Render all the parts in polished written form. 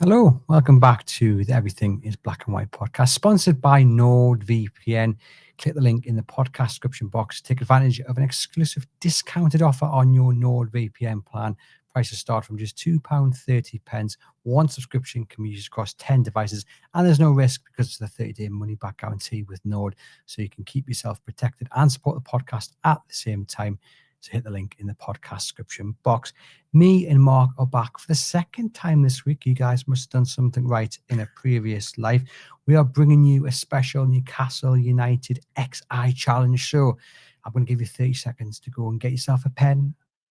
Hello, welcome back to the Everything is Black and White podcast, sponsored by NordVPN. Click the link in the podcast description box to take advantage of an exclusive discounted offer on your NordVPN plan. Prices start from just £2.30. One subscription can be used across 10 devices, and there's no risk because it's the 30-day money-back guarantee with Nord, so you can keep yourself protected and support the podcast at the same time. So hit the link in the podcast description box. Me and Mark are back for the second time this week. You guys must have done something right in a previous life. We are bringing you a special Newcastle United XI challenge. So I'm going to give you 30 seconds to go and get yourself a pen,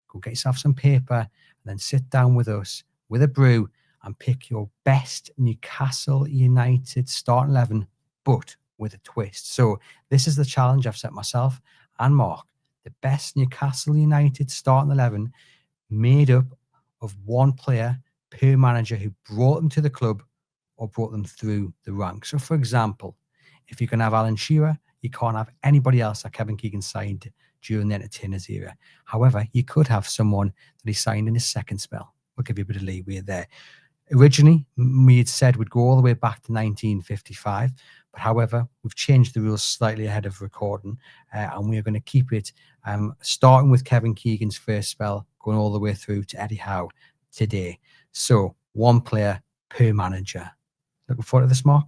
go get yourself some paper, and then sit down with us with a brew and pick your best Newcastle United starting 11, but with a twist. So this is the challenge I've set myself and Mark. The best Newcastle United starting 11 made up of one player per manager who brought them to the club or brought them through the ranks. So, for example, if you can have Alan Shearer, you can't have anybody else that Kevin Keegan signed during the Entertainers era. However, you could have someone that he signed in his second spell. We'll give you a bit of leeway there. Originally, we had said we'd go all the way back to 1955. But however, we've changed the rules slightly ahead of recording, and we're going to keep it starting with Kevin Keegan's first spell, going all the way through to Eddie Howe today. So one player per manager. Looking forward to this, Mark?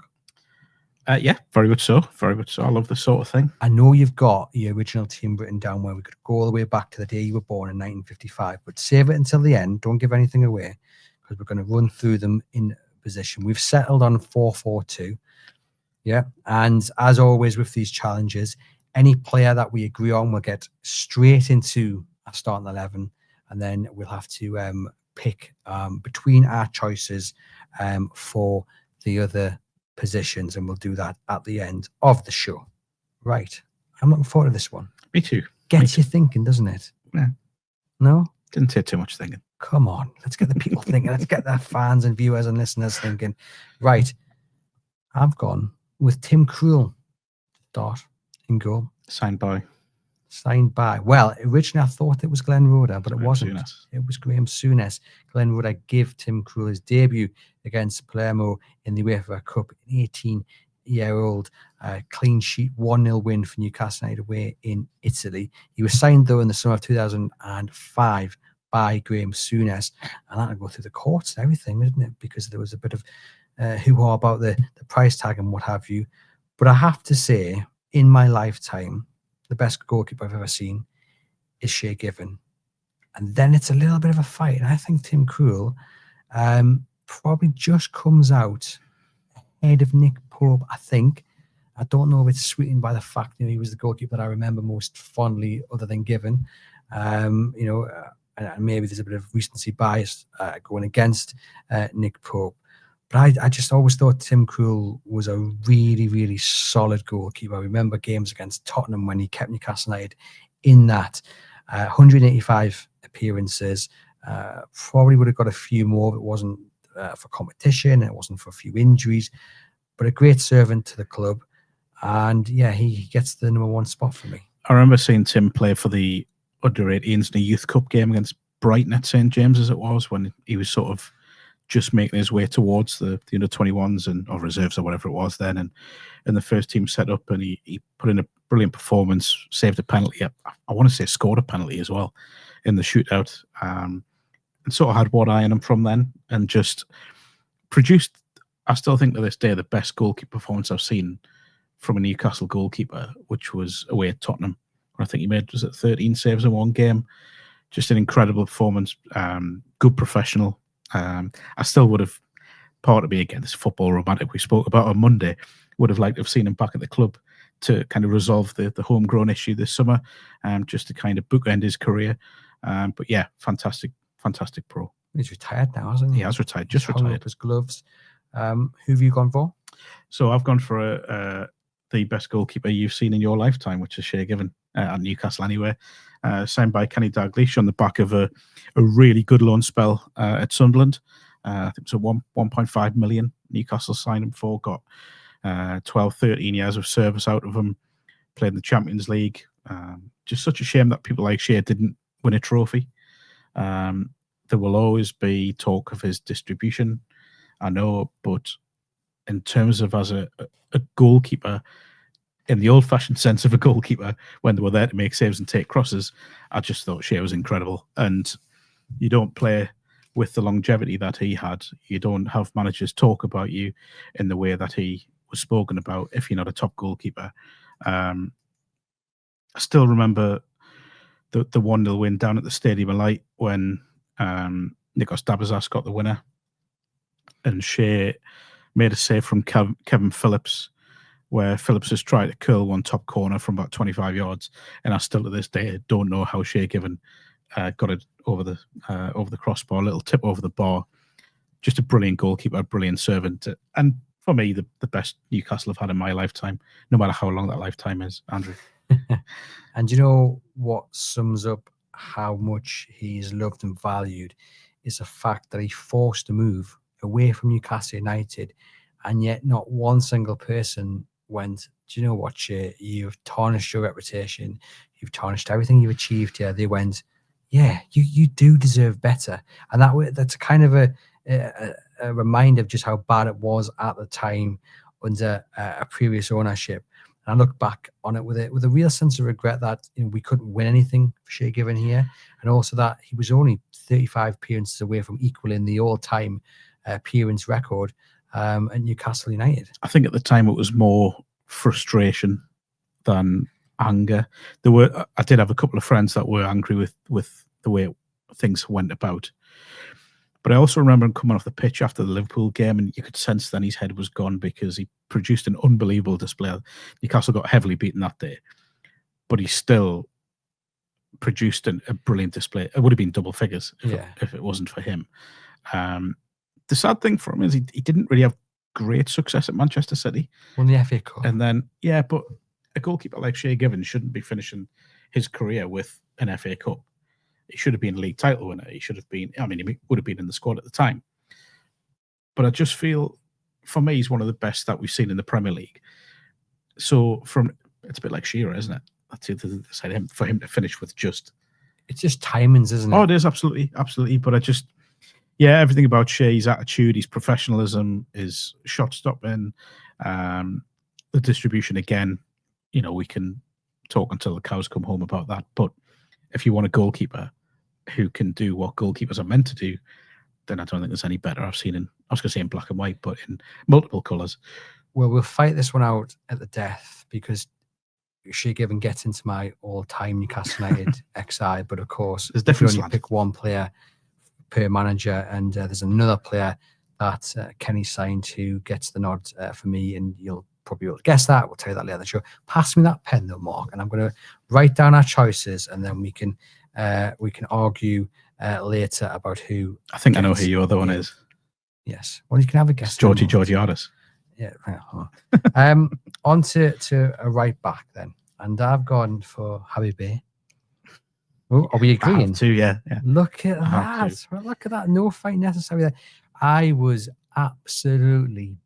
Yeah, very much so. Very much so. I love this sort of thing. I know you've got your original team written down where we could go all the way back to the day you were born in 1955, but save it until the end. Don't give anything away because we're going to run through them in position. We've settled on 4-4-2. Yeah, and as always with these challenges, any player that we agree on will get straight into our starting 11, and then we'll have to pick between our choices for the other positions, and we'll do that at the end of the show. Right, I'm looking forward to this one. Me too. Gets you thinking, doesn't it? Yeah. No? Didn't take too much thinking. Come on, let's get the people thinking. Let's get the fans and viewers and listeners thinking. Right, I've gone with Tim Krul start in goal. Signed by. Well, originally I thought it was Glenn Roeder, but it wasn't. Souness. It was Graham Souness. Glenn Roeder gave Tim Krul his debut against Palermo in the UEFA Cup. An 18-year-old clean sheet 1-0 win for Newcastle United away in Italy. He was signed, though, in the summer of 2005 by Graham Souness. And that would go through the courts and everything, didn't it? Because there was a bit of hoo-ha about the price tag and what have you. But I have to say, in my lifetime, the best goalkeeper I've ever seen is Shea Given. And then it's a little bit of a fight. And I think Tim Krul probably just comes out ahead of Nick Pope, I think. I don't know if it's sweetened by the fact he was the goalkeeper that I remember most fondly other than Given. And maybe there's a bit of recency bias going against Nick Pope. But I just always thought Tim Krul was a really, really solid goalkeeper. I remember games against Tottenham when he kept Newcastle United in that. 185 appearances. Probably would have got a few more if it wasn't for competition and it wasn't for a few injuries. But a great servant to the club. And yeah, he gets the number one spot for me. I remember seeing Tim play for the under-18s in a Youth Cup game against Brighton at St James's it was, when he was sort of just making his way towards the under-21s and or reserves or whatever it was then, and the first team set up, and he put in a brilliant performance, saved a penalty. I want to say scored a penalty as well in the shootout, and sort of had one eye on him from then, and just produced, I still think to this day, the best goalkeeper performance I've seen from a Newcastle goalkeeper, which was away at Tottenham. I think he made, was it 13 saves in one game? Just an incredible performance, good professional. I still would have, part of me, again, this football romantic we spoke about on Monday, would have liked to have seen him back at the club to kind of resolve the homegrown issue this summer, just to kind of bookend his career. But yeah, fantastic pro. He's retired now, hasn't he? He has retired, just retired. Hung up his gloves. Who have you gone for? So I've gone for the best goalkeeper you've seen in your lifetime, which is Shea Given at Newcastle anyway. Signed by Kenny Dalglish on the back of a really good loan spell at Sunderland. I think it was a 1.5 million Newcastle signed him for. Got 12, 13 years of service out of him. Played in the Champions League. Just such a shame that people like Shea didn't win a trophy. There will always be talk of his distribution I know, but in terms of as a goalkeeper, in the old-fashioned sense of a goalkeeper, when they were there to make saves and take crosses, I just thought Shea was incredible. And you don't play with the longevity that he had. You don't have managers talk about you in the way that he was spoken about if you're not a top goalkeeper. I still remember the 1-0 win down at the Stadium of Light when Nikos Dabazas got the winner, and Shea made a save from Kevin Phillips, where Phillips has tried to curl one top corner from about 25 yards, and I still to this day don't know how Shea Given got it over the crossbar, a little tip over the bar. Just a brilliant goalkeeper, a brilliant servant, and for me, the best Newcastle have had in my lifetime, no matter how long that lifetime is, Andrew. And you know what sums up how much he's loved and valued is the fact that he forced a move away from Newcastle United, and yet not one single person went, do you know what, Shea, you've tarnished your reputation, you've tarnished everything you've achieved here. They went, yeah, you do deserve better. And that's kind of a reminder of just how bad it was at the time under a previous ownership. And I look back on it with a real sense of regret that we couldn't win anything for Shea Given here, and also that he was only 35 appearances away from equaling the all-time appearance record at Newcastle United. I think at the time it was more frustration than anger. I did have a couple of friends that were angry with the way things went about. But I also remember him coming off the pitch after the Liverpool game, and you could sense then his head was gone because he produced an unbelievable display. Newcastle got heavily beaten that day, but he still produced a brilliant display. It would have been double figures if it wasn't for him. The sad thing for him is he didn't really have great success at Manchester City. Won the FA Cup. And then, but a goalkeeper like Shea Given shouldn't be finishing his career with an FA Cup. He should have been a league title winner. He should have been, he would have been in the squad at the time. But I just feel, for me, he's one of the best that we've seen in the Premier League. So it's a bit like Shearer, isn't it? That's it, for him to finish with just... It's just timings, isn't it? Oh, it is, absolutely, absolutely. But everything about Shea, his attitude, his professionalism, his shot stopping, the distribution, again, we can talk until the cows come home about that. But if you want a goalkeeper who can do what goalkeepers are meant to do, then I don't think there's any better I've seen I was going to say in black and white, but in multiple colours. Well, we'll fight this one out at the death because Shea Given gets into my all-time Newcastle United XI, but of course, there's definitely only pick one player per manager, and there's another player that Kenny signed who gets the nod for me, and you'll probably will guess that. We'll tell you that later in the show. Pass me that pen though, Mark, and I'm going to write down our choices, and then we can argue later about who. I think I know who your other one is. Yes. Well, you can have a guess. It's Georgiades. Yeah. On to a right back then, and I've gone for Habibie. Oh, are we agreeing? Too, yeah. Look at that. Look at that. No fight necessary there. I was absolutely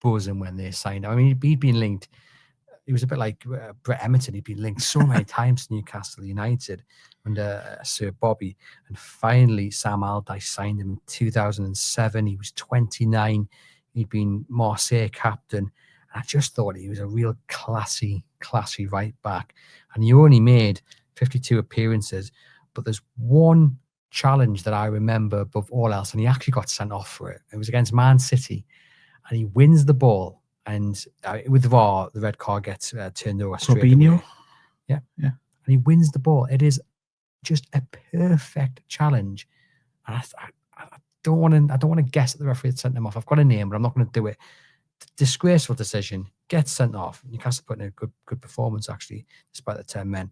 buzzing when they signed. I mean, he'd been linked. He was a bit like Brett Emerton. He'd been linked so many times to Newcastle United under Sir Bobby. And finally, Sam Allardyce signed him in 2007. He was 29. He'd been Marseille captain. And I just thought he was a real classy right back. And he only made 52 appearances. But there's one challenge that I remember above all else, and he actually got sent off for it. It was against Man City. And he wins the ball. And with the VAR, the red card gets turned over straight away. Yeah. And he wins the ball. It is just a perfect challenge. And I don't want to guess that the referee had sent him off. I've got a name, but I'm not going to do it. Disgraceful decision. Gets sent off. Newcastle put in a good performance actually, despite the 10 men.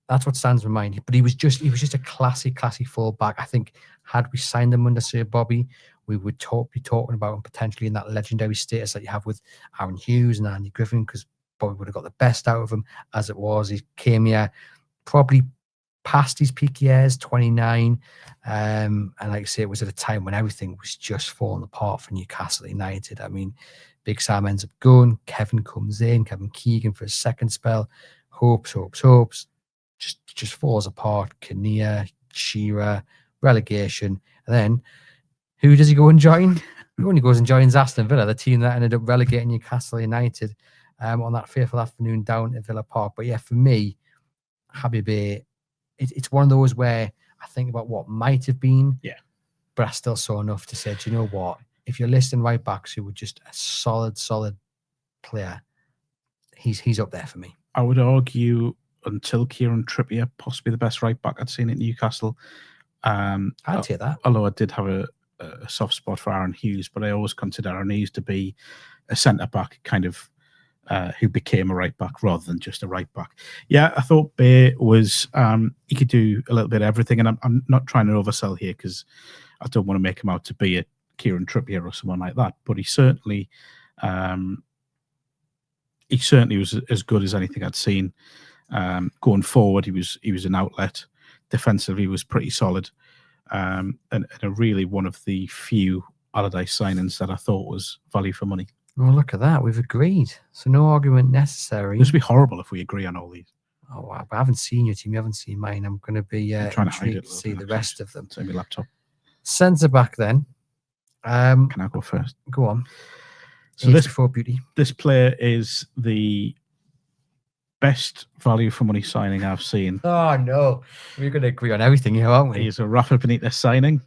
That's what stands in mind. But he was just a classy fullback. I think had we signed him under Sir Bobby, we would be talking about him potentially in that legendary status that you have with Aaron Hughes and Andy Griffin, because Bobby would have got the best out of him. As it was, he came here probably past his peak years, 29. And like I say, it was at a time when everything was just falling apart for Newcastle United. I mean, Big Sam ends up going. Kevin comes in. Kevin Keegan for a second spell. Hopes. Just falls apart. Kinnear, Shearer, relegation. And then who does he go and join? He only goes and joins Aston Villa, the team that ended up relegating Newcastle United on that fateful afternoon down at Villa Park. But yeah, for me, Habib, it's one of those where I think about what might have been, but I still saw enough to say, do you know what? If you're listing right backs who were just a solid player, he's up there for me. I would argue until Kieran Trippier, possibly the best right back I'd seen at Newcastle. I'd say that. Although I did have a soft spot for Aaron Hughes, but I always consider Aaron Hughes to be a centre back kind of who became a right back rather than just a right back. Yeah, I thought Bay was he could do a little bit of everything, and I'm not trying to oversell here because I don't want to make him out to be a Kieran Trippier or someone like that, but he certainly was as good as anything I'd seen. Going forward, he was an outlet. Defensively, he was pretty solid, and a really one of the few Allardyce signings that I thought was value for money. Well, look at that. We've agreed. So no argument necessary. This would be horrible if we agree on all these. Oh, wow. I haven't seen your team. You haven't seen mine. I'm going to be trying to hide it to see the rest of them. It's on my laptop. Centre back then. Can I go first? Go on. So Age before beauty. This player is the best value for money signing I've seen. Oh, no. We're going to agree on everything here, aren't we? He's a Rafa Benitez signing.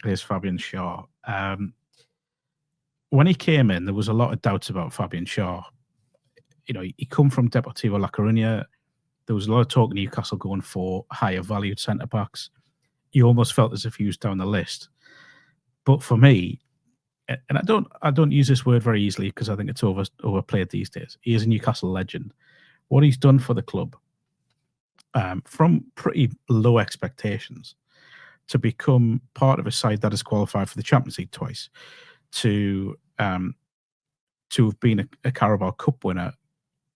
Here's Fabian Schär. When he came in, there was a lot of doubts about Fabian Schär. You know, he come from Deportivo La Coruña. There was a lot of talk in Newcastle going for higher valued centre backs. He almost felt as if he was down the list. But for me, and I don't use this word very easily because I think it's overplayed these days. He is a Newcastle legend. What he's done for the club, from pretty low expectations, to become part of a side that has qualified for the Champions League twice, to have been a Carabao Cup winner,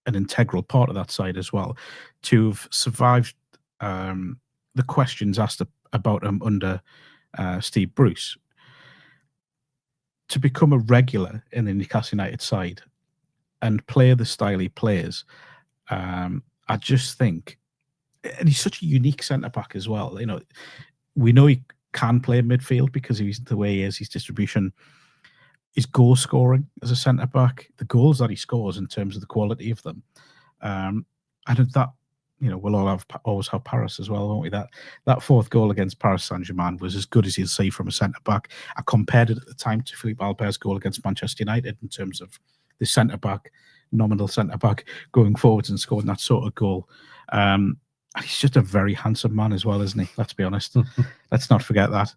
an integral part of that side as well, to have survived the questions asked about him under Steve Bruce, to become a regular in the Newcastle United side and play the style he plays. I just think, and he's such a unique centre back as well. You know, we know he can play midfield because he's the way he is, his distribution, his goal scoring as a centre back, the goals that he scores in terms of the quality of them. And that, you know, we'll always have Paris as well, won't we? That fourth goal against Paris Saint-Germain was as good as you'll see from a centre back. I compared it at the time to Philippe Albert's goal against Manchester United in terms of the centre back, nominal centre back, going forwards and scoring that sort of goal. And he's just a very handsome man as well, isn't he? Let's be honest. Let's not forget that.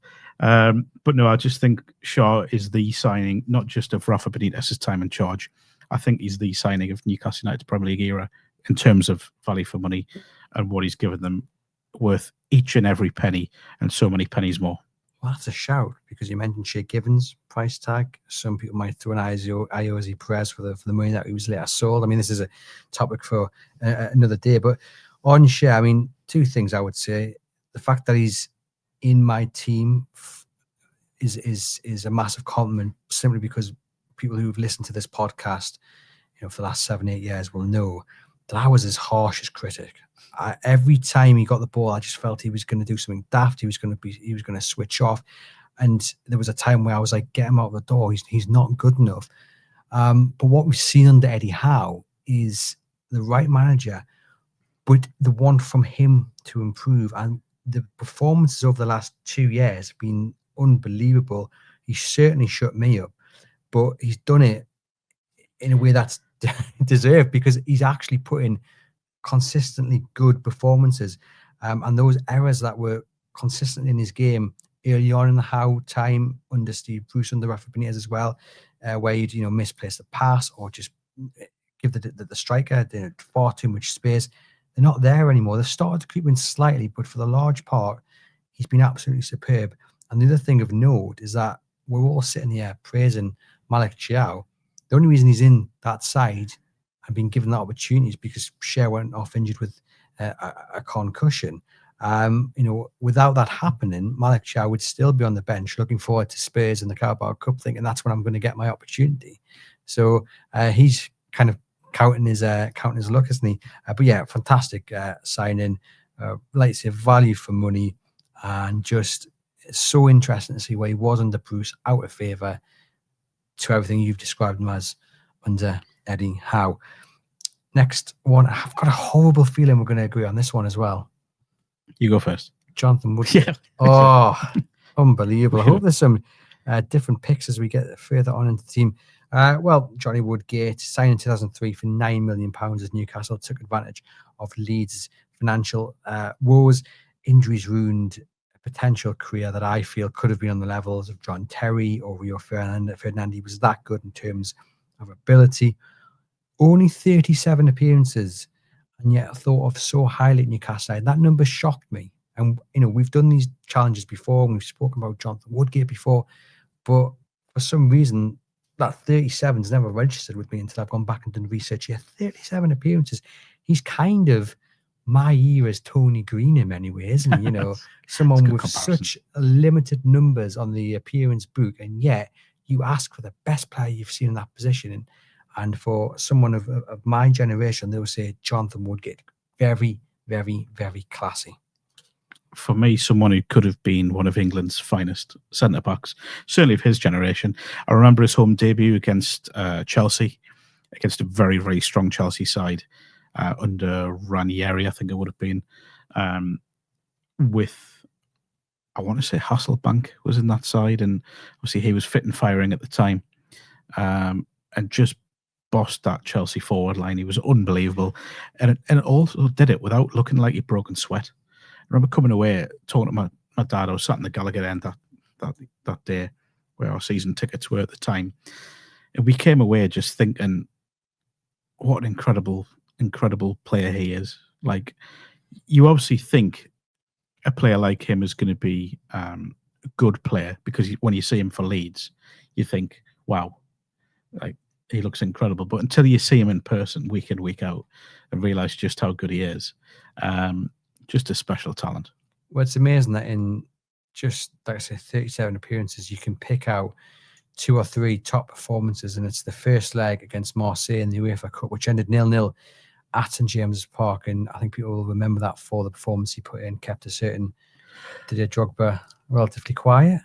But no, I just think Schär is the signing, not just of Rafa Benitez's time in charge. I think he's the signing of Newcastle United Premier League era in terms of value for money and what he's given them, worth each and every penny and so many pennies more. Well, that's a shout, because you mentioned Shea Given's price tag. Some people might throw an Ayoze Perez for the money that he was later sold. I mean, this is a topic for another day. But on Shea, I mean, two things I would say. The fact that he's in my team is a massive compliment, simply because people who've listened to this podcast, you know, for the last 7-8 years will know that I was his harshest critic. Every time he got the ball, I just felt he was going to do something daft. He was going to switch off. And there was a time where I was like, get him out of the door. He's not good enough. But what we've seen under Eddie Howe is the right manager, but the want from him to improve. And the performances over the last 2 years have been unbelievable. He certainly shut me up, but he's done it in a way that's deserved, because he's actually put in consistently good performances. And those errors that were consistent in his game early on in the Howe time under Steve Bruce, under Rafa Benitez as well, where you'd, you know, misplace the pass or just give the striker far too much space. They're not there anymore. They've started to creep in slightly, but for the large part, he's been absolutely superb. And the other thing of note is that we're all sitting here praising Malik Thiaw. The only reason he's in that side and been given that opportunity is because Shearer went off injured with a concussion. You know, without that happening, Malik Thiaw would still be on the bench, looking forward to Spurs in the Carabao Cup, thinking that's when I'm going to get my opportunity. So he's kind of counting his luck, isn't he? But yeah, fantastic signing. Like I say, value for money, and just so interesting to see where he was under Bruce, out of favour. to everything you've described him as under Eddie Howe. Next one, I've got a horrible feeling we're going to agree on this one as well. You go first. Jonathan Woodgate. Yeah. Oh, unbelievable. I Sure. hope there's some different picks as we get further on into the team. Well, Johnny Woodgate signed in 2003 for £9 million as Newcastle took advantage of Leeds' financial woes. Injuries ruined a potential career that I feel could have been on the levels of John Terry or Rio Ferdinand. He was that good in terms of ability. Only 37 appearances, and yet I thought of so highly at Newcastle. That number shocked me. And, we've done these challenges before, and we've spoken about Jonathan Woodgate before, but for some reason, that 37's never registered with me until I've gone back and done research here. 37 appearances. He's kind of my era's Tony Green in many ways, and someone with such limited numbers on the appearance book, and yet you ask for the best player you've seen in that position, and for someone of my generation, they will say Jonathan Woodgate. Very, very, very classy. For me, someone who could have been one of England's finest centre-backs, certainly of his generation. I remember his home debut against Chelsea, against a very, very strong Chelsea side under Ranieri, I think it would have been, with, I want to say Hasselbank was in that side, and obviously he was fit and firing at the time, and just bossed that Chelsea forward line. He was unbelievable, and it also did it without looking like he'd broken sweat. I remember coming away, talking to my dad. I was sat in the Gallagher end that day where our season tickets were at the time, and we came away just thinking, what an incredible player he is. Like, you obviously think a player like him is going to be a good player, because when you see him for Leeds, you think, wow, like, he looks incredible. But until you see him in person week in, week out, and realise just how good he is, just a special talent. Well, it's amazing that in just, like I say, 37 appearances, you can pick out 2 or 3 top performances, and it's the first leg against Marseille in the UEFA Cup, which ended 0-0 at St James's Park, and I think people will remember that for the performance he put in, kept a certain Didier Drogba relatively quiet.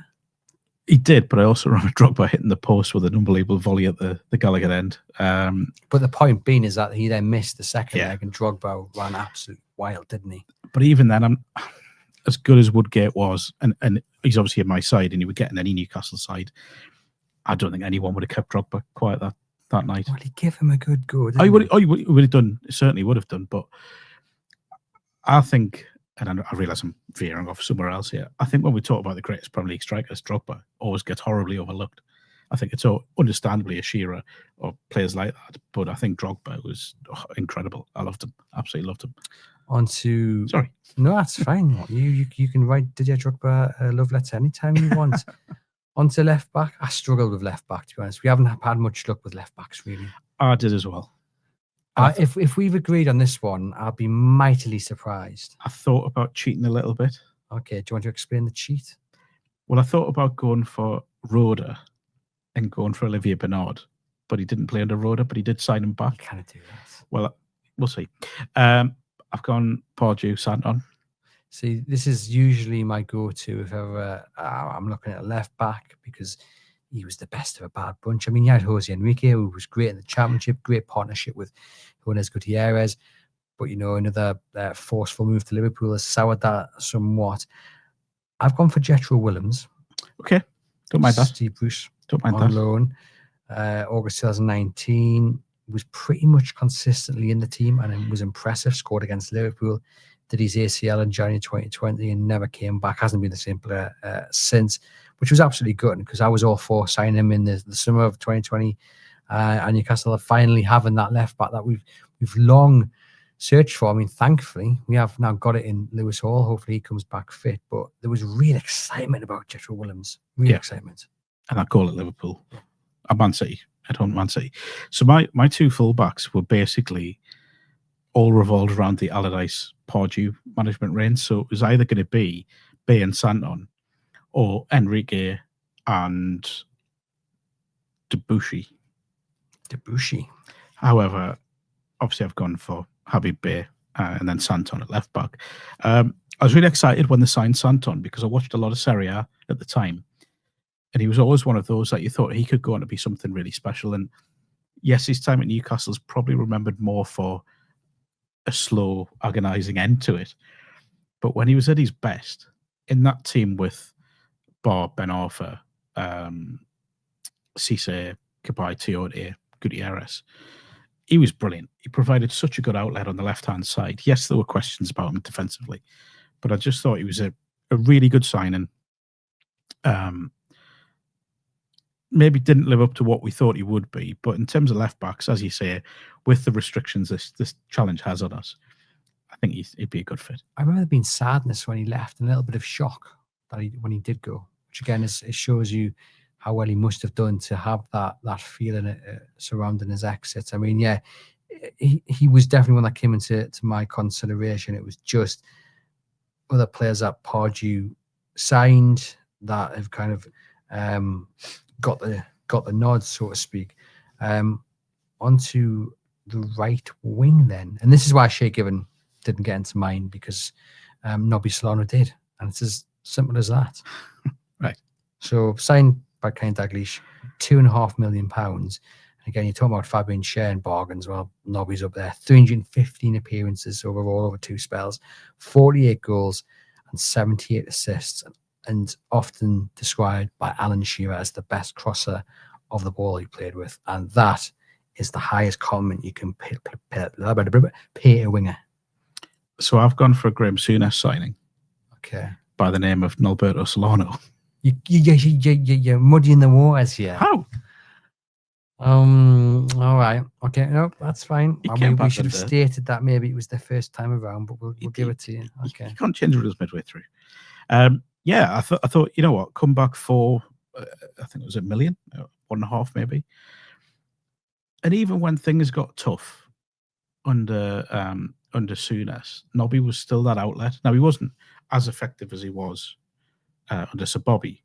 He did, but I also remember Drogba hitting the post with an unbelievable volley at the Gallagher end. But the point being is that he then missed the second leg, and Drogba ran absolute wild, didn't he? But even then, I'm as good as Woodgate was, and he's obviously at my side, and he would get in any Newcastle side. I don't think anyone would have kept Drogba quiet that night. Well, he gave him a good go. He would have done. Certainly would have done. But I think, and I realise I'm veering off somewhere else here, I think when we talk about the greatest Premier League strikers, Drogba always gets horribly overlooked. I think it's so understandably a Shearer or players like that, but I think Drogba was incredible. I loved him, absolutely loved him. Sorry, no, that's fine. You can write Didier Drogba a love letter anytime you want. Onto left back. I struggled with left back, to be honest. We haven't had much luck with left backs, really. I did as well. If we've agreed on this one, I'll be mightily surprised. I thought about cheating a little bit. Okay, do you want to explain the cheat? Well, I thought about going for Roda and going for Olivier Bernard, but he didn't play under Roda, but he did sign him back. You can't do that. Well, we'll see. I've gone Pardew, Santon. See, this is usually my go-to if ever I'm looking at a left back, because he was the best of a bad bunch. I mean, you had Jose Enrique, who was great in the Championship, great partnership with Jonas Gutierrez, but, another forceful move to Liverpool has soured that somewhat. I've gone for Jethro Willems. Okay, don't mind that. Steve Bruce, don't mind on that. loan. August 2019, was pretty much consistently in the team, and it was impressive. Scored against Liverpool, did his ACL in January 2020 and never came back. Hasn't been the same player since, which was absolutely good, because I was all for signing him in the summer of 2020. And Newcastle are finally having that left back that we've long searched for. I mean, thankfully, we have now got it in Lewis Hall. Hopefully he comes back fit. But there was real excitement about Jethro Willems. Real excitement. And I call it Liverpool. At Man City. At home Man City. So my 2 fullbacks were basically all revolved around the Allardyce Pardew management reign. So it was either going to be Bay and Santon or Enrique and Debussy. However, obviously I've gone for Habib Bey and then Santon at left back. I was really excited when they signed Santon, because I watched a lot of Serie A at the time, And he was always one of those that you thought he could go on to be something really special. And yes, his time at Newcastle is probably remembered more for a slow, agonising end to it. But when he was at his best, in that team with Bob, Ben Arthur, Cisse, Cabai, Tiote, Gutierrez, he was brilliant. He provided such a good outlet on the left-hand side. Yes, there were questions about him defensively, but I just thought he was a really good signing. Maybe didn't live up to what we thought he would be, but in terms of left backs, as you say, with the restrictions this challenge has on us, I think he'd be a good fit. I remember there being sadness when he left and a little bit of shock that when he did go, which again it shows you how well he must have done to have that feeling surrounding his exit. I mean, yeah, he was definitely one that came into my consideration. It was just other players that Pardew signed that have kind of got the nod, so to speak. Onto the right wing then, and this is why Shea Given didn't get into mind, because Nobby Solano did, and it's as simple as that. Right. So signed by Kane Dalglish, £2.5 million. And again, you're talking about Fabian Schär and bargains. Well, Nobby's up there. 315 appearances overall over 2 spells, 48 goals and 78 assists, and often described by Alan Shearer as the best crosser of the ball he played with. And that is the highest compliment you can pay a winger. So I've gone for a Graham Souness signing. Okay. By the name of Norberto Solano. You're muddying the waters here. How? All right. Okay. No, that's fine. We should have stated that maybe it was the first time around, but we'll give it to you. Okay. You can't change rules midway through. Yeah, I thought, you know what, come back for, I think it was $1 million, 1.5 maybe. And even when things got tough under Souness, Nobby was still that outlet. Now, he wasn't as effective as he was under Sir Bobby,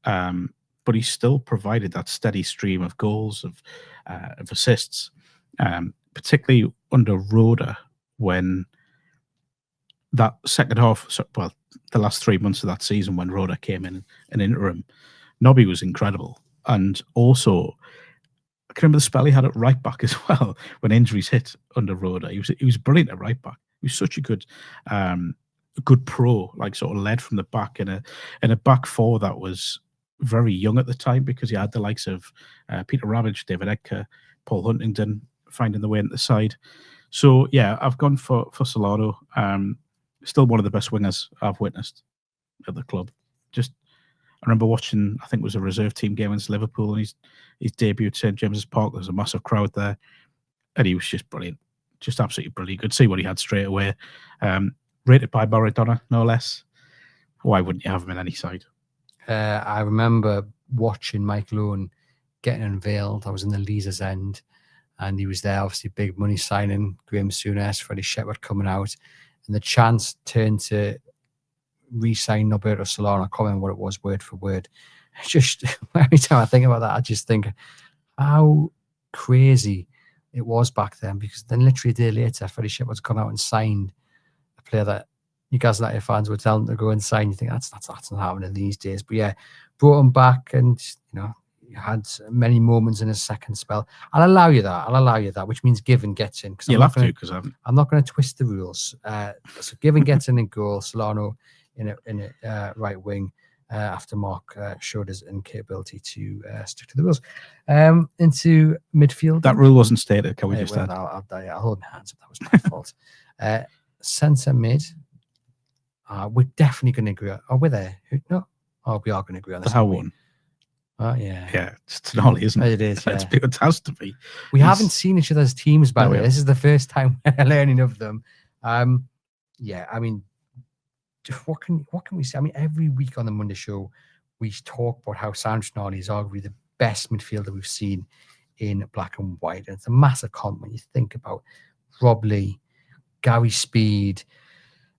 but he still provided that steady stream of goals, of assists, particularly under Roda, when that second half, well, the last 3 months of that season when Roda came in an interim, Nobby was incredible. And also, I can remember the spell he had at right back as well when injuries hit under Roda. He was brilliant at right back. He was such a good pro, like sort of led from the back in a back four that was very young at the time, because he had the likes of Peter Ravage, David Edgar, Paul Huntington finding the way into the side. So yeah, I've gone for Solano. Still one of the best wingers I've witnessed at the club. Just, I remember watching, I think it was a reserve team game against Liverpool, and his debut at St James's Park. There was a massive crowd there, and he was just brilliant, just absolutely brilliant. Could see what he had straight away. Rated by Maradona, no less. Why wouldn't you have him in any side? I remember watching Michael Owen getting unveiled. I was in the Leazes End, and he was there, obviously big money signing, Graham Souness, Freddie Shepherd coming out, and the chance turned to re-sign Norberto Solano. I can't remember what it was word for word. Just every time I think about that, I just think how crazy it was back then, because then literally a day later, Freddie Shepherd's come out and signed a player that Newcastle United fans were telling him to go and sign. You think that's not happening these days. But yeah, brought him back, and he had many moments in his second spell. I'll allow you that, which means Given gets in. You'll have to, because I'm not going to twist the rules. So Given gets in goal, Solano in a right wing, after Mark showed his incapability to stick to the rules. Into midfield. That rule wasn't stated. Can we just add? I'll hold my hands up. That was my fault. Centre mid. We're definitely going to agree. Are we there? No. Oh, we are going to agree on this. The Howe one. Oh, yeah. Yeah, it's Tonali, isn't it? It is, yeah. It has to be. We haven't seen each other's teams, by the way. This is the first time we're learning of them. Yeah, I mean, what can we say? I mean, every week on the Monday show, we talk about how Sandro Tonali is arguably the best midfielder we've seen in black and white. And it's a massive compliment. You think about Rob Lee, Gary Speed,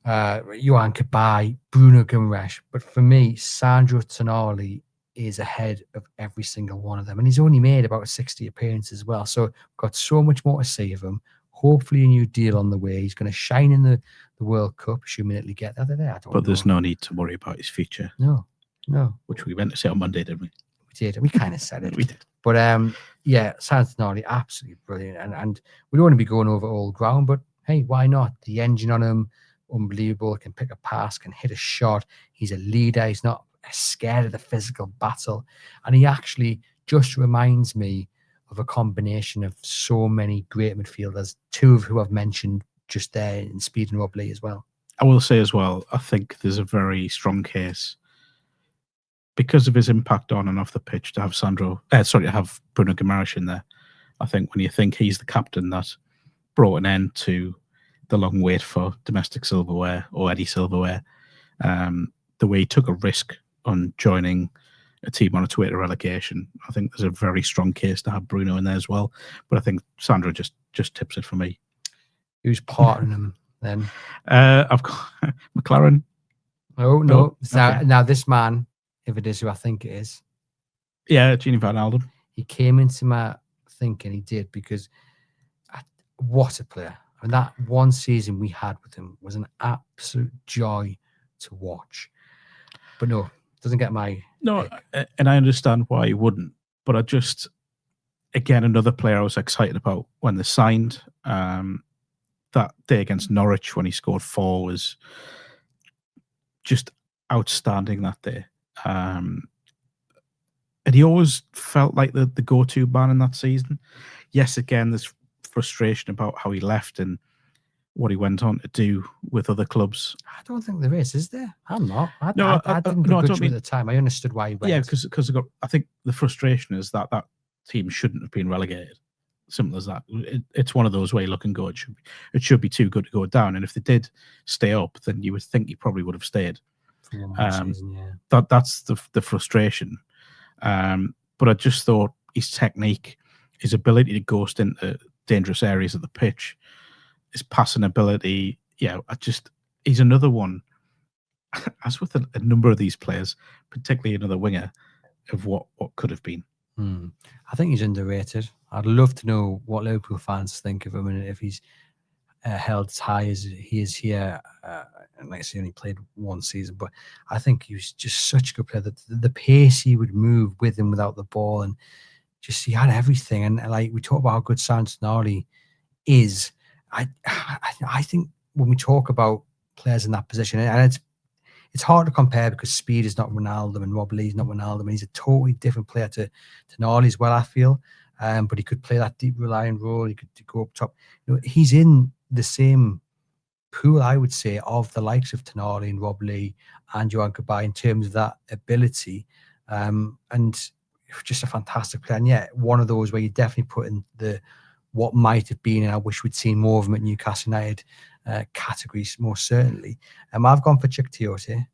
Johan Cabai, Bruno Guimaraes. But for me, Sandro Tonali is ahead of every single one of them. And he's only made about 60 appearances as well. So got so much more to see of him. Hopefully a new deal on the way. He's going to shine in the World Cup, assuming it'll get there. But there's no need to worry about his future. No. No, which we meant to say on Monday, didn't we? we did. We kind of said it. We did. But yeah, Simon Tonali, absolutely brilliant. And we don't want to be going over old ground, but hey, why not? The engine on him, unbelievable. Can pick a pass, can hit a shot. He's a leader. He's not scared of the physical battle. And he actually just reminds me of a combination of so many great midfielders, two of who I've mentioned just there in Speed and Rob Lee as well. I will say as well, I think there's a very strong case because of his impact on and off the pitch to have to have Bruno Guimaraes in there. I think when you think he's the captain that brought an end to the long wait for domestic silverware or Eddie silverware, the way he took a risk on joining a team on its way to relegation, I think there's a very strong case to have Bruno in there as well. But I think Sandro just tips it for me. Who's partnering him then? I've got McLaren. Oh, no. Okay. Now this man, if it is who I think it is. Yeah, Gini Van Alden. He came into my thinking, he did, because what a player. I mean, that one season we had with him was an absolute joy to watch. But no, doesn't get my... No, and I understand why he wouldn't. But I just, again, another player I was excited about when they signed. That day against Norwich when he scored 4 was just outstanding that day. And he always felt like the go-to man in that season. Yes, again, there's frustration about how he left and what he went on to do with other clubs. I don't think there is there? I'm not. I didn't no, at the time. I understood why he went. Yeah, because I think the frustration is that team shouldn't have been relegated. Simple as that. It's one of those where you look and go, it should be too good to go down. And if they did stay up, then you would think he probably would have stayed. For one season, yeah. That's the frustration. But I just thought his technique, his ability to ghost into dangerous areas of the pitch, his passing ability, he's another one, as with a number of these players, particularly another winger, of what could have been. I think he's underrated. I'd love to know what Liverpool fans think of him and if he's held as high as he is here. And like I say, he only played one season, but I think he was just such a good player. The pace he would move with and without the ball, and just he had everything. And like we talk about how good Tonali is, I think when we talk about players in that position, and it's hard to compare because Speed is not Ronaldo and Rob Lee's not Ronaldo, and he's a totally different player to Tonali as well, I feel. But he could play that deep relying role. He could go up top. He's in the same pool, I would say, of the likes of Tonali and Rob Lee and Johan Kabay in terms of that ability. And just a fantastic player. And yeah, one of those where you definitely put in the what might have been, and I wish we'd seen more of him at Newcastle United categories, more certainly. I've gone for Cheick Tiote,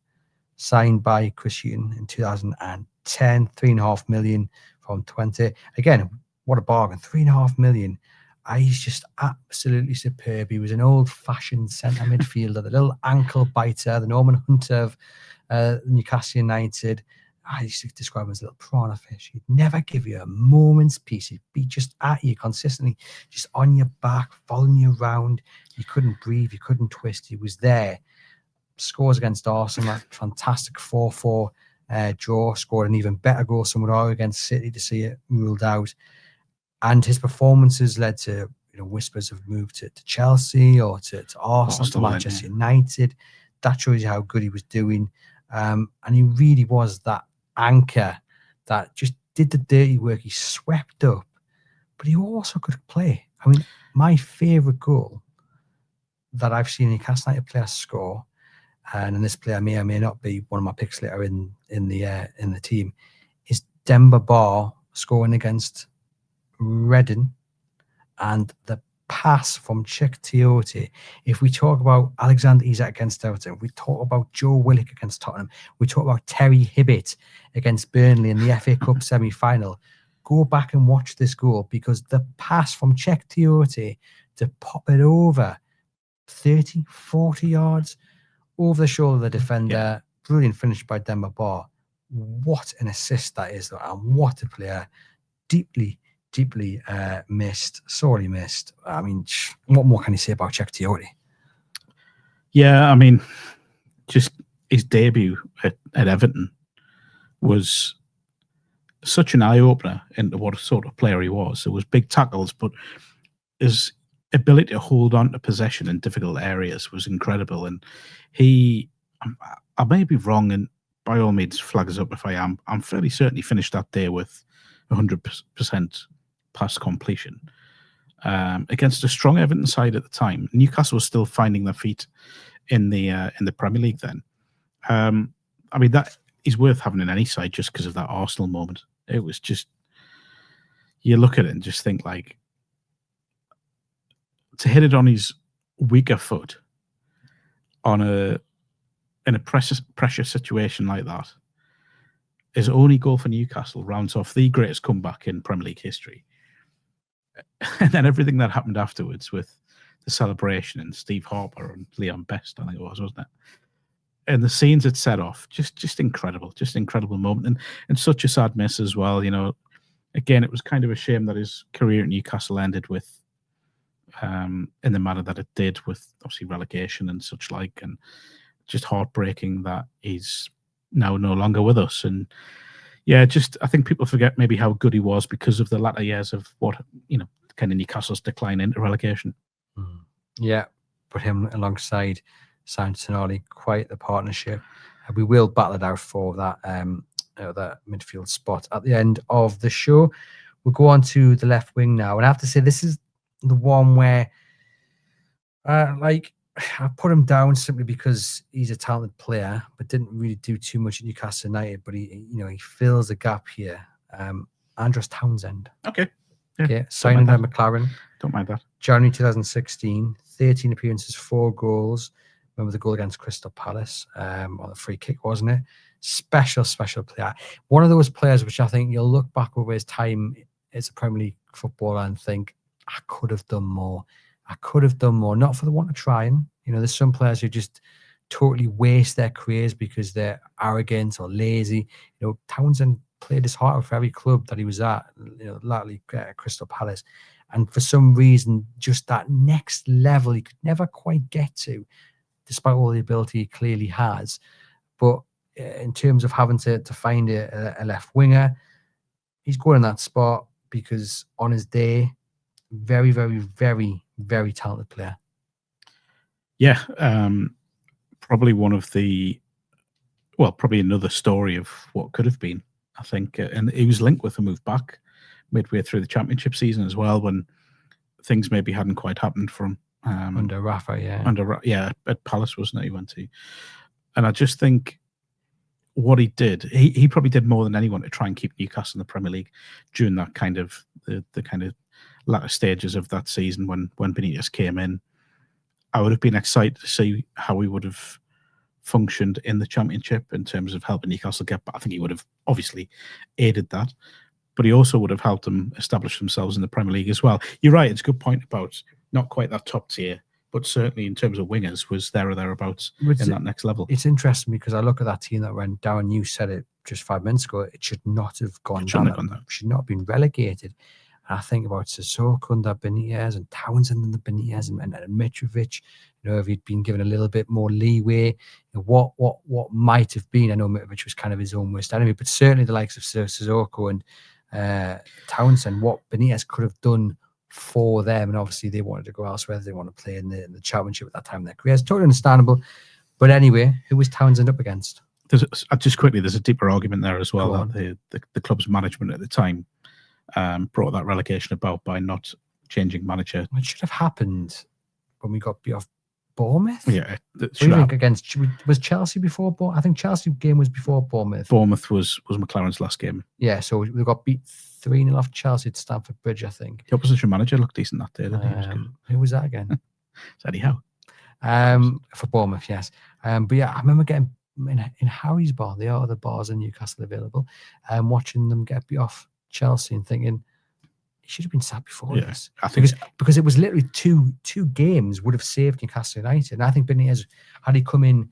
signed by Chris Hughton in 2010, 3.5 million from 20. Again, what a bargain, 3.5 million. He's just absolutely superb. He was an old-fashioned centre midfielder, the little ankle biter, the Norman Hunter of Newcastle United. I used to describe him as a little prawn fish. He'd never give you a moment's peace. He'd be just at you consistently, just on your back, following you around. You couldn't breathe. You couldn't twist. He was there. Scores against Arsenal, that fantastic 4-4 draw. Scored an even better goal, some would argue, against City to see it ruled out. And his performances led to whispers of move to Chelsea or to Arsenal, to Manchester United. That shows you how good he was doing. And he really was that anchor that just did the dirty work. He swept up, but he also could play. I mean, my favourite goal that I've seen a Newcastle United player score, and this player may or may not be one of my picks later in the team, is Demba Ba scoring against Reading, and the pass from Cheick Tiote. If we talk about Alexander Isak against Everton, we talk about Joe Willock against Tottenham, we talk about Terry Hibbett against Burnley in the FA Cup semi-final, go back and watch this goal, because the pass from Cheick Tiote to pop it over 30, 40 yards over the shoulder of the defender, brilliant finish by Demba Ba. What an assist that is, and what a player. Deeply missed, sorely missed. I mean, what more can you say about Cheick Tiote? Yeah, I mean, just his debut at Everton was such an eye-opener into what sort of player he was. There was big tackles, but his ability to hold on to possession in difficult areas was incredible. And I may be wrong, and by all means flag us up if I am. I'm fairly certain he finished that day with 100% pass completion. Against a strong Everton side at the time. Newcastle was still finding their feet in the Premier League then. I mean, that is worth having in any side just because of that Arsenal moment. It was just, you look at it and just think, like, to hit it on his weaker foot in a pressure situation like that. His only goal for Newcastle rounds off the greatest comeback in Premier League history. And then everything that happened afterwards with the celebration and Steve Harper and Leon Best, I think it was, wasn't it? And the scenes it set off, just incredible moment, and such a sad miss as well. You know, again, it was kind of a shame that his career at Newcastle ended with, in the manner that it did, with obviously relegation and such like, and just heartbreaking that he's now no longer with us. And yeah, I think people forget maybe how good he was because of the latter years of what, you know, kind of Newcastle's decline into relegation. Yeah, put him alongside Sound Tonali, quite the partnership. We will battle it out for that that midfield spot at the end of the show. We'll go on to the left wing now, and I have to say this is the one where, I put him down simply because he's a talented player, but didn't really do too much at Newcastle United. But he fills a gap here. Andros Townsend. Okay. Yeah, okay. Signing by McLaren. Don't mind that. January 2016, 13 appearances, 4 goals. Remember the goal against Crystal Palace on the free kick, wasn't it? Special player. One of those players which I think you'll look back over his time as a Premier League footballer and think, I could have done more. Not for the want of trying. You know, there's some players who just totally waste their careers because they're arrogant or lazy. You know, Townsend played his heart out for every club that he was at, you know, latterly Crystal Palace. And for some reason, just that next level he could never quite get to, despite all the ability he clearly has. But in terms of having to find a left winger, he's going in that spot because on his day, very, very, very, very talented player. Yeah, probably probably another story of what could have been, I think. And he was linked with a move back midway through the championship season as well, when things maybe hadn't quite happened for him. Under Rafa, yeah. At Palace, wasn't it? He went to. And I just think what he did, he probably did more than anyone to try and keep Newcastle in the Premier League during that kind of the kind of latter stages of that season when Benitez came in. I would have been excited to see how he would have functioned in the Championship in terms of helping Newcastle get back. I think he would have obviously aided that, but he also would have helped them establish themselves in the Premier League as well. You're right, it's a good point about not quite that top tier, but certainly in terms of wingers was there or thereabouts in that next level. It's interesting because I look at that team that went down. You said it just 5 minutes ago. It should not have gone down. It should not have been relegated. And I think about Sissoko under Benitez and Townsend under Benitez and Mitrovic. You know, if he'd been given a little bit more leeway, you know, what might have been. I know Mitrovic was kind of his own worst enemy, but certainly the likes of Sissoko and Townsend, what Benitez could have done for them. And obviously they wanted to go elsewhere. They want to play in the Championship at that time in their careers. Totally understandable. But anyway, who was Townsend up against? There's a deeper argument there as well. That the club's management at the time brought that relegation about by not changing manager. It should have happened when we got beat off Bournemouth. Yeah, was Chelsea before Bournemouth? I think Chelsea game was before Bournemouth. Bournemouth was McLaren's last game. Yeah, so we got beat 3-0 off Chelsea at Stamford Bridge, I think. The opposition manager looked decent that day, didn't he? Who was that again? It's Eddie Howe. For Bournemouth, yes. But yeah, I remember getting in Harry's bar, the other bars in Newcastle available, watching them get beat off Chelsea and thinking he should have been sacked before this. I think because it was literally two games would have saved Newcastle United. And I think Benitez, had he come in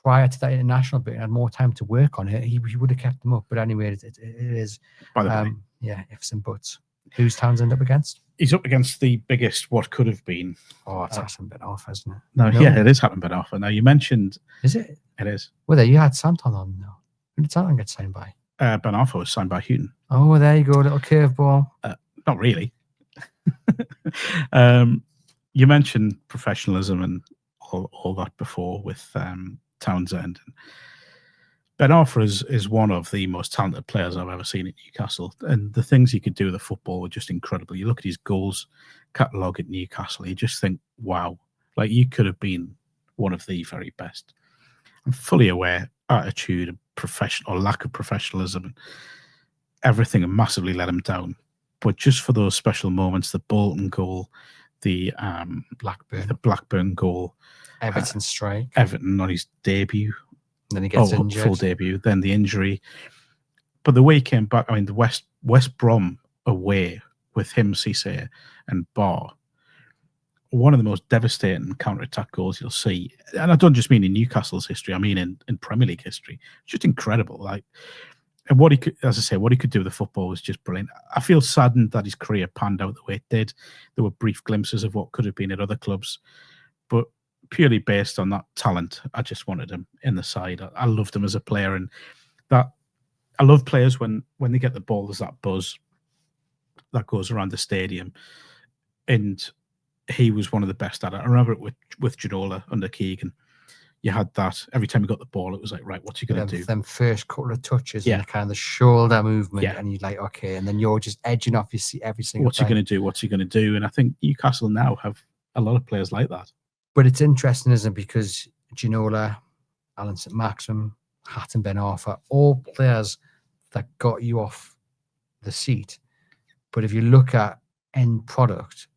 prior to that international bit and had more time to work on it, he would have kept them up. But anyway, it is ifs and buts. Who's Townsend up against? He's up against the biggest what could have been. Oh, it's Hassan Ben Off, isn't it? No, yeah, it is Hassan Ben Off. And now you mentioned, is it? It is. Well, there you had Santon on now. Who did Alan get signed by? Ben Arthur was signed by Houghton. Oh, there you go, a little curveball. Not really. You mentioned professionalism and all that before with Townsend. Ben Arthur is one of the most talented players I've ever seen at Newcastle, and the things he could do with the football were just incredible. You look at his goals catalogue at Newcastle, you just think, wow, like you could have been one of the very best. I'm fully aware attitude and professional or lack of professionalism and everything massively let him down. But just for those special moments, the Bolton goal, the Blackburn goal, Everton strike, Everton on his debut, and then he gets injured, full debut, then the injury. But the way he came back, I mean, the West Brom away with him, Cisse and Barr, one of the most devastating counter-attack goals you'll see. And I don't just mean in Newcastle's history, I mean in Premier League history. Just incredible. Like, and what he could, as I say, what he could do with the football was just brilliant. I feel saddened that his career panned out the way it did. There were brief glimpses of what could have been at other clubs, but purely based on that talent, I just wanted him in the side. I loved him as a player, and that I love players when they get the ball. There's that buzz that goes around the stadium, and he was one of the best at it. I remember it with Ginola under Keegan. You had that every time you got the ball, it was like, right, what's he going to do? Them first couple of touches, and the kind of the shoulder movement, Yeah. and you're like, okay, and then you're just edging off your seat every single What's time. he going to do? What's he going to do? And I think Newcastle now have a lot of players like that. But it's interesting, isn't it? Because Ginola, Alan St. Maxim, Hatton, Ben Arthur, all players that got you off the seat. But if you look at end product,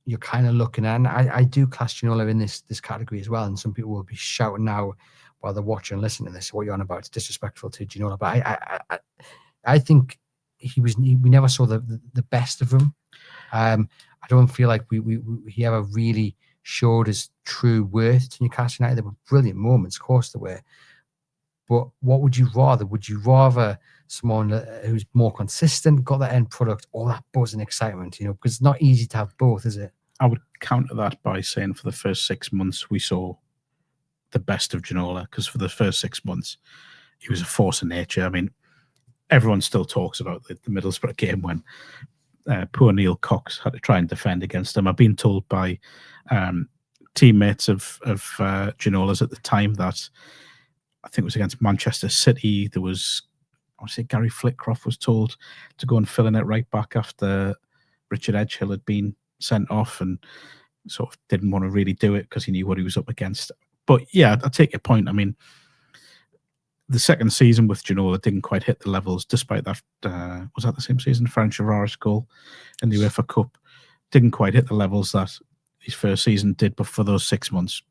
you're kind of looking at, and I do class Ginola in this category as well. And some people will be shouting now while they're watching and listening to this, what you're on about, it's disrespectful to Ginola. But I think we never saw the best of him. I don't feel like he ever really showed his true worth to Newcastle United. There were brilliant moments, of course there were. But what would you rather? Would you rather someone who's more consistent, got that end product, or that buzz and excitement? You know, because it's not easy to have both, is it? I would counter that by saying for the first 6 months we saw the best of Ginola, because for the first 6 months he was a force of nature. I mean, everyone still talks about the Middlesbrough game when poor Neil Cox had to try and defend against him. I've been told by teammates of Ginola's at the time that I think it was against Manchester City. There was, I want to say Gary Flitcroft was told to go and fill in at right back after Richard Edgehill had been sent off, and sort of didn't want to really do it because he knew what he was up against. But yeah, I take your point. I mean, the second season with Ginola didn't quite hit the levels, despite that. Was that the same season? Ferenc Varara's goal in the UEFA Cup didn't quite hit the levels that his first season did, but for those 6 months,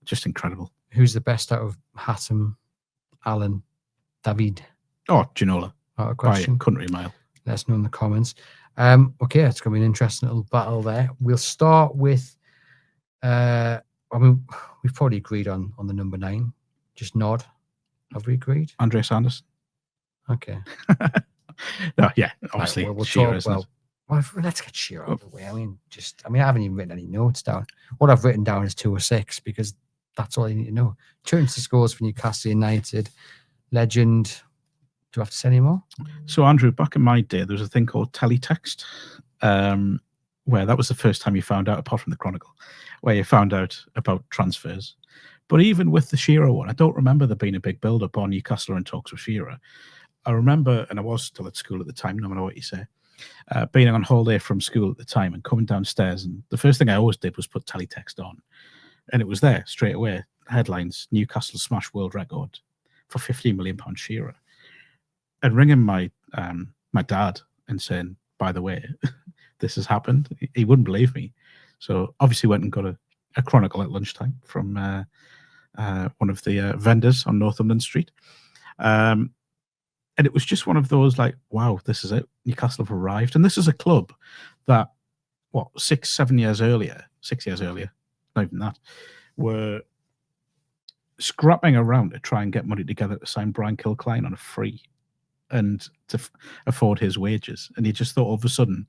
just incredible. Who's the best out of Hatton, Alan, David? Oh, Ginola. Not a question. By a country mile. Let us know in the comments. Okay, it's going to be an interesting little battle there. We'll start with, I mean, we've probably agreed on the number 9. Just nod. Have we agreed? Andre Sanderson. Okay. No, yeah, obviously. Right, we'll Shearer, well, let's get Shearer out of the way. I mean, I haven't even written any notes down. What I've written down is 2 or 6 because that's all you need to know. Turns to scores for Newcastle United. Legend. Do I have to say any more? So, Andrew, back in my day, there was a thing called teletext, where that was the first time you found out, apart from the Chronicle, where you found out about transfers. But even with the Shearer one, I don't remember there being a big build-up on Newcastle in talks with Shearer. I remember, and I was still at school at the time, no matter what you say, being on holiday from school at the time and coming downstairs, and the first thing I always did was put teletext on. And it was there straight away. Headlines, Newcastle smash world record for £15 million Shearer. And ringing my dad and saying, by the way, this has happened. He wouldn't believe me. So obviously went and got a Chronicle at lunchtime from one of the vendors on Northumberland Street. And it was just one of those like, wow, this is it. Newcastle have arrived. And this is a club that, 6 years earlier, not even that, were scrapping around to try and get money together to sign Brian Kilcline on a free and to afford his wages. And he just thought all of a sudden,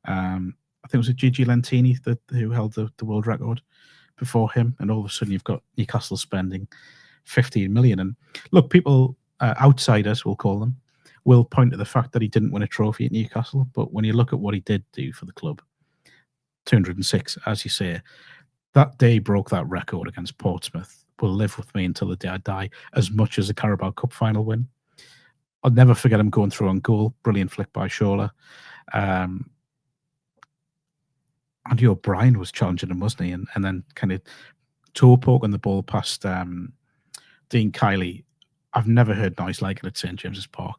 I think it was Gigi Lentini who held the world record before him. And all of a sudden you've got Newcastle spending 15 million. And look, people outsiders, we'll call them, will point to the fact that he didn't win a trophy at Newcastle. But when you look at what he did do for the club, 206, as you say, that day broke that record against Portsmouth. Will live with me until the day I die, as much as the Carabao Cup final win. I'll never forget him going through on goal. Brilliant flick by Shearer. Andy O'Brien was challenging him, wasn't he? And then kind of toe poking the ball past Dean Kiley. I've never heard noise like it at St James's Park.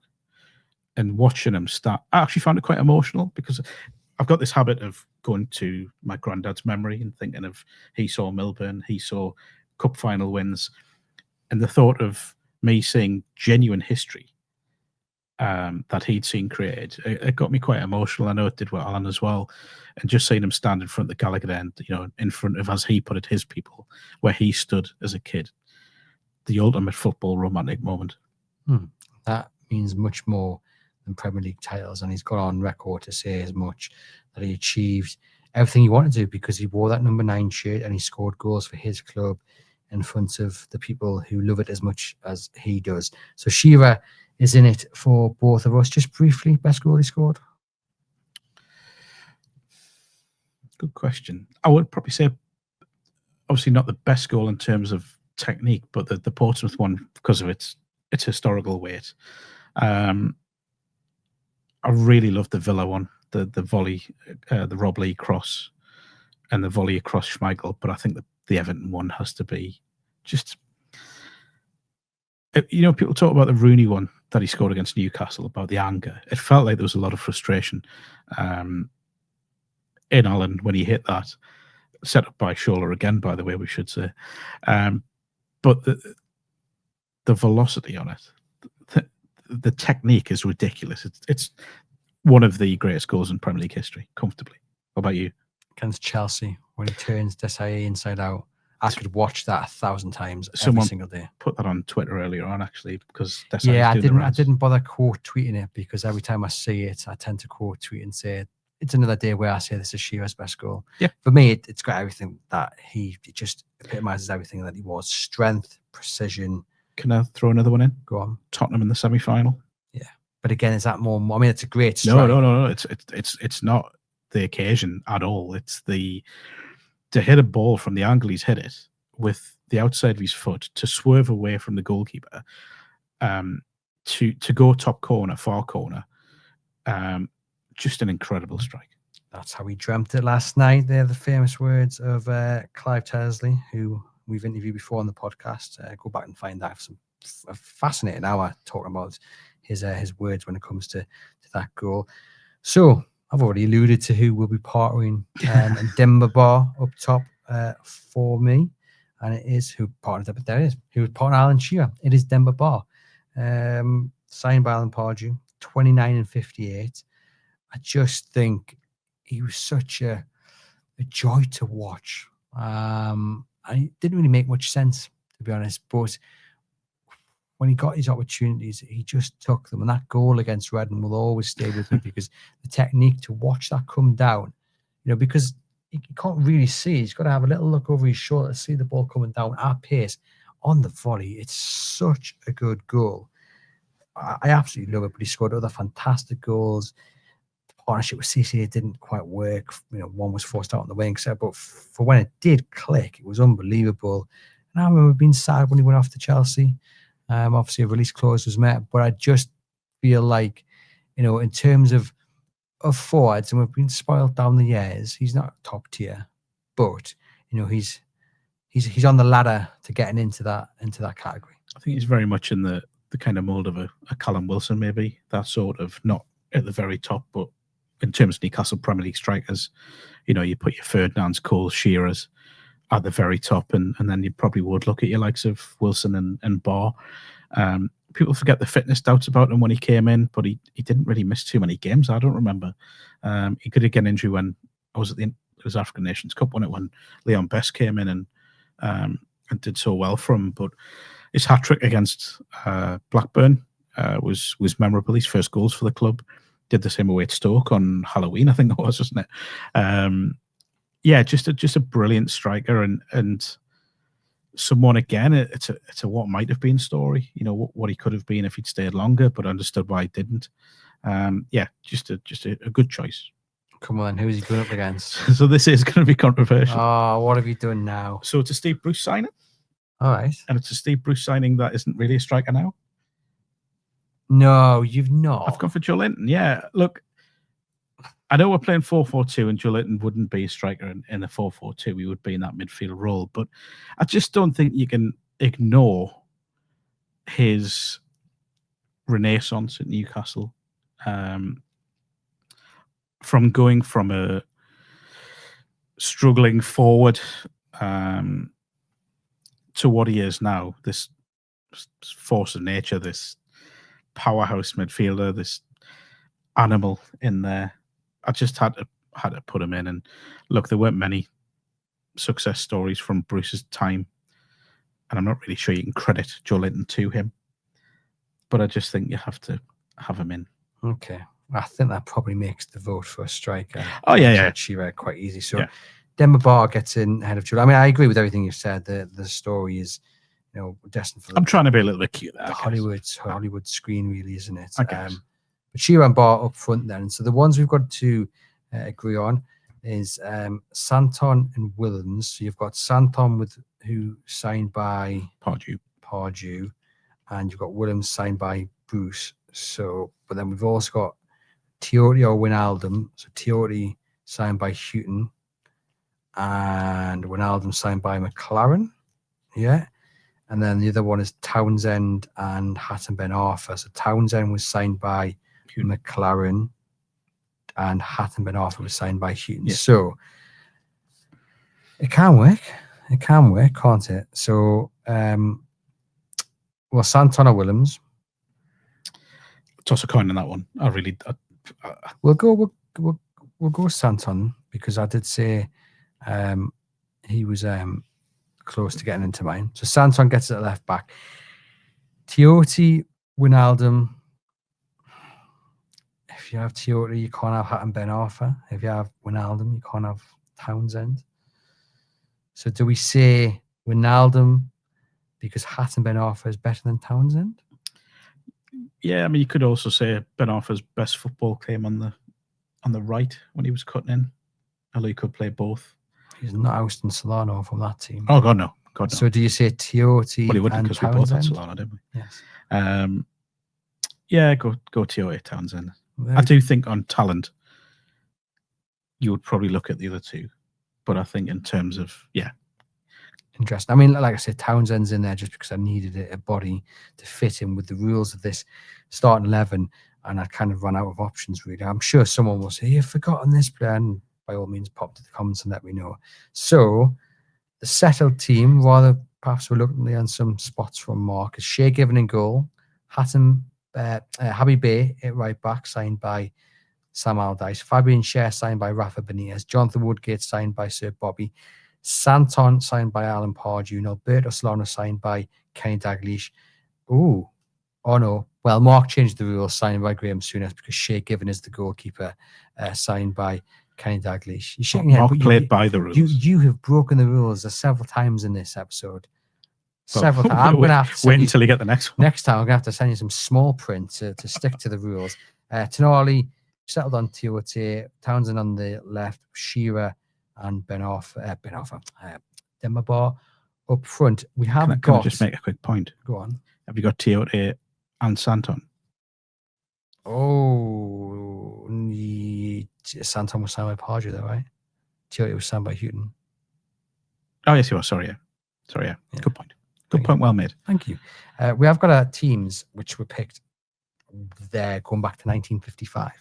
And watching him start, I actually found it quite emotional because I've got this habit of going to my granddad's memory and thinking of he saw Milburn, he saw cup final wins, and the thought of me seeing genuine history that he'd seen created, it got me quite emotional. I know it did with Alan as well, and just seeing him stand in front of the Gallagher end, in front of, as he put it, his people, where he stood as a kid, the ultimate football romantic moment. That means much more than Premier League titles, and he's got on record to say as much, that he achieved everything he wanted to do because he wore that number 9 shirt and he scored goals for his club in front of the people who love it as much as he does. So Shearer is in it for both of us. Just briefly, best goal he scored? Good question. I would probably say, obviously not the best goal in terms of technique, but the Portsmouth one, because of its historical weight. I really loved the Villa one, the volley, the Rob Lee cross, and the volley across Schmeichel. But I think the Everton one has to be just. People talk about the Rooney one that he scored against Newcastle, about the anger. It felt like there was a lot of frustration in Alan when he hit that, set up by Shearer again, by the way, we should say. But the velocity on it, the technique is ridiculous. It's one of the greatest goals in Premier League history, comfortably. What about you? Against Chelsea, when he turns Desai inside out. I could watch that 1,000 times every single day. Put that on Twitter earlier on, actually, because I didn't bother quote tweeting it because every time I see it, I tend to quote tweet and say it's another day where I say this is Shearer's best goal. Yeah, for me, it's got everything that it just epitomizes everything that he was: strength, precision. Can I throw another one in? Go on. Tottenham in the semi-final. Yeah, but again, is that more? I mean, it's a great strike. No. It's not the occasion at all. It's to hit a ball from the angle he's hit it with the outside of his foot, to swerve away from the goalkeeper, to go top corner, far corner. Just an incredible strike. That's how he dreamt it last night. They're the famous words of Clive Tesley, who we've interviewed before on the podcast. Go back and find that. A fascinating hour talking about his words when it comes to that goal. So I've already alluded to who will be partnering and Demba Bar up top for me, and it is who partnered up. There it is. Who would partner Alan Shearer? It is Demba Bar, signed by Alan Pardew, 29 and 58. I just think he was such a joy to watch. And it didn't really make much sense, to be honest, but when he got his opportunities, he just took them. And that goal against Reading will always stay with me because the technique to watch that come down, because you can't really see. He's got to have a little look over his shoulder to see the ball coming down at pace on the volley. It's such a good goal. I absolutely love it, but he scored other fantastic goals. The partnership with CCA didn't quite work. One was forced out on the wing, but for when it did click, it was unbelievable. And I remember being sad when he went off to Chelsea. Obviously, a release clause was met, but I just feel like, in terms of forwards, and we've been spoiled down the years, he's not top tier, but he's on the ladder to getting into that category. I think he's very much in the kind of mold of a Callum Wilson, maybe that sort of, not at the very top, but in terms of Newcastle Premier League strikers, you put your Ferdinands, Coles, Shearers at the very top, and then you probably would look at your likes of Wilson and Barr. People forget the fitness doubts about him when he came in, but he didn't really miss too many games. I don't remember. He could get an injury when I was at it was African Nations Cup, wasn't it, when Leon Best came in and did so well for him. But his hat trick against Blackburn was memorable. His first goals for the club. Did the same away at Stoke on Halloween, I think it was, wasn't it? Yeah, just a brilliant striker, and someone again. It's a what might have been story. You know what he could have been if he'd stayed longer, but understood why he didn't. Just a good choice. Come on, who's he going up against? So this is going to be controversial. Oh, what have you done now? So it's a Steve Bruce signing. All right. And it's a Steve Bruce signing that isn't really a striker now. No, you've not. I've gone for Joe Linton. Yeah, look, I know we're playing 4-4-2 and Joe Linton wouldn't be a striker in the 4-4-2. He would be in that midfield role. But I just don't think you can ignore his renaissance at Newcastle. From going from a struggling forward to what he is now, this force of nature, this powerhouse midfielder, this animal in there. I just had to put him in. And look, there weren't many success stories from Bruce's time, and I'm not really sure you can credit Joe Linton to him. But I just think you have to have him in. Okay, I think that probably makes the vote for a striker. Oh yeah. Shearer quite easy. So Demba Ba gets in ahead of Joe. I mean, I agree with everything you said. The story is, you know, destined for. I'm trying to be a little bit cute. The Hollywood screen, really, isn't it? But Shearer and Bar up front then. So the ones we've got to agree on is Santon and Willems. So you've got Santon who signed by Pardew, and you've got Willems signed by Bruce. So, but then we've also got Tiote or Wijnaldum. So Tiote signed by Houghton, and Wijnaldum signed by McLaren. Yeah. And then the other one is Townsend and Hatton Ben Arfa. So Townsend was signed by McLaren, and Hatton Ben Arfa was signed by Houghton. Yeah. So it can work. It can work, can't it? So, well, Santon or Willems. Toss a coin on that one. We'll go Santon, because I did say he was close to getting into mine. So Santon gets it at left back. Tiote, Wijnaldum. If you have Tiote, you can't have Hatton Ben Arfa. If you have Wijnaldum, you can't have Townsend. So do we say Wijnaldum because Hatton Ben Arfa is better than Townsend? Yeah, I mean, you could also say Ben Arfa's best football came on the right when he was cutting in. Although he could play both. He's not ousting Solano from that team. Oh, God, no. So do you say Tiote? Well, he wouldn't, because we both had Solano, didn't we? Yes. Go Tiote, Townsend. I do think on talent, you would probably look at the other two. But I think in terms of, interesting. I mean, like I said, Townsend's in there just because I needed a body to fit in with the rules of this starting 11, and I kind of run out of options, really. I'm sure someone will say, you've forgotten this player, and by all means, pop to the comments and let me know. So, the settled team, rather perhaps reluctantly on some spots from Mark, is Shea Given in goal, Habib Bey at right back, signed by Sam Allardyce, Fabian Schär signed by Rafa Benitez, Jonathan Woodgate signed by Sir Bobby, Santon signed by Alan Pardew, Alberto Solano signed by Kenny Dalglish. Oh no. Well, Mark changed the rules, signed by Graham Souness, because Shea Given is the goalkeeper, signed by Kenny Dalglish. You're shaking your head. Mark played by the rules. You have broken the rules several times in this episode. Several times. I'm going to have to wait until you get the next one. Next time, I'm going to have to send you some small print to stick to the rules. Tonali settled on Tiote, Townsend on the left, Shearer and Demba Ba up front. Can I just make a quick point? Go on. Have you got Tiote and Santon? Oh, Santon was signed by Pardew, though, right? Tiote was signed by Houghton. Oh, yes, you are. Sorry, yeah. Good point. Good point. Well made. Thank you. We have got our teams which were picked there going back to 1955.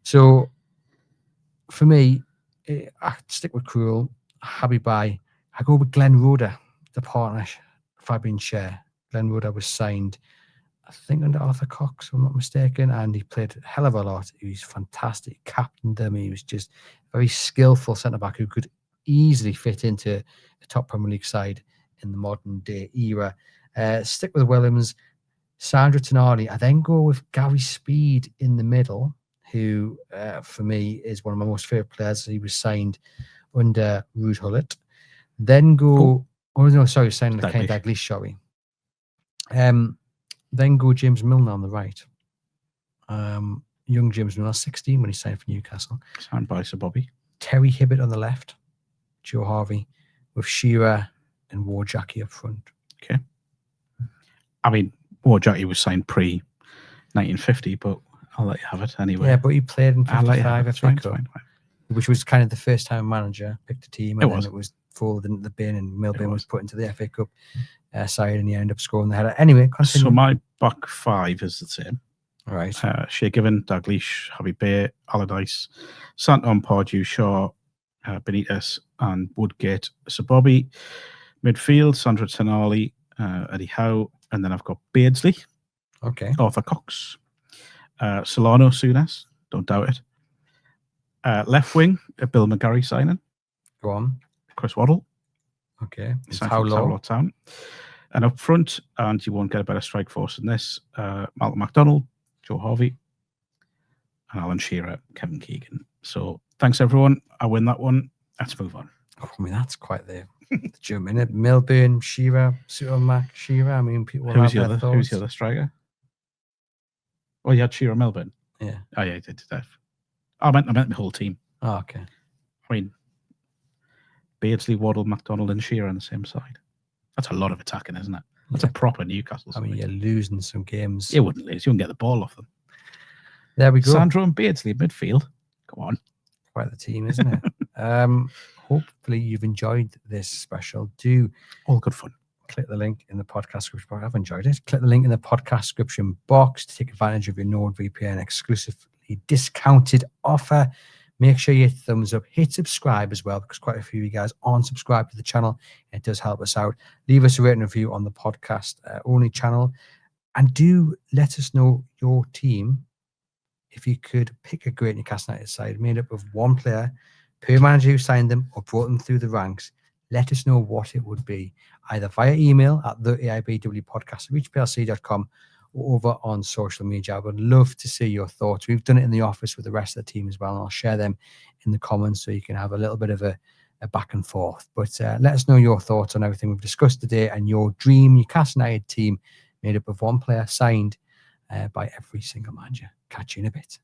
So, for me, I stick with Krul, Habib Bey. I go with Glenn Roeder, the partner, Fabian Schär. Glenn Roeder was signed, I think, under Arthur Cox, if I'm not mistaken, and he played a hell of a lot. He was fantastic, captained them. He was just a very skillful centre-back who could easily fit into a top Premier League side in the modern day era. Stick with Willems, Sandro Tonali. I then go with Gary Speed in the middle, who, for me, is one of my most favourite players. He was signed under Ruud Gullit. Then go Oh no, sorry, saying the Dalglish. Ken Dalglish, sorry. Then go James Milner on the right. Young James Milner, 16 when he signed for Newcastle. Signed by Sir Bobby. Terry Hibbert on the left. Joe Harvey with Shearer and Wojciech up front. Okay. I mean, Wojciech was signed pre-1950, but I'll let you have it anyway. Yeah, but he played in I'll let you have 55 it. FA Fine, Cup, fine. which was kind of the first time a manager picked a team, and It was. then it was folded into the bin, and Milburn was. was put into the FA Cup side, and he ended up scoring the header. Anyway, continue. So my back five is the same. Right. Shea Given, Dalglish, Harvey Bay, Allardyce, Santon, Pardew, Shaw, Benitez, and Woodgate. Sir Bobby. Midfield, Sandra Tonali, Eddie Howe, and then I've got Beardsley. Okay. Arthur Cox. Solano Souness, don't doubt it. Left wing, Bill McGarry signing. Go on. Chris Waddle. Okay. Town Town. And up front, and you won't get a better strike force than this, Malcolm MacDonald, Joe Harvey, and Alan Shearer, Kevin Keegan. So thanks, everyone. I win that one. Let's move on. Oh, I mean, that's quite the jump in it. Milburn, Shearer, Supermac, Shearer. I mean, people Who's have the their other? Who's the thoughts. other striker? Oh, you had Shearer, Melbourne. Yeah. Oh, yeah, you did that. I meant the whole team. Oh, okay. I mean, Beardsley, Waddle, MacDonald, and Shearer on the same side. That's a lot of attacking, isn't it? That's a proper Newcastle side. I mean, you're losing some games. You wouldn't lose. You wouldn't get the ball off them. There we go. Sandro and Beardsley midfield. Come on. Quite the team, isn't it? Hopefully you've enjoyed this special. Do all good fun. Click the link in the podcast description box. I've enjoyed it. Click the link in the podcast description box to take advantage of your NordVPN exclusively discounted offer. Make sure you hit thumbs up, hit subscribe as well, because quite a few of you guys aren't subscribed to the channel. It does help us out. Leave us a rating review on the podcast only channel, and do let us know your team. If you could pick a great Newcastle United side made up of one player per manager who signed them or brought them through the ranks, let us know what it would be, either via email at theaibwpodcast@reachplc.com or over on social media. I would love to see your thoughts. We've done it in the office with the rest of the team as well, and I'll share them in the comments so you can have a little bit of a back and forth. But let us know your thoughts on everything we've discussed today and your dream Newcastle United team made up of one player signed by every single manager. Catch you in a bit.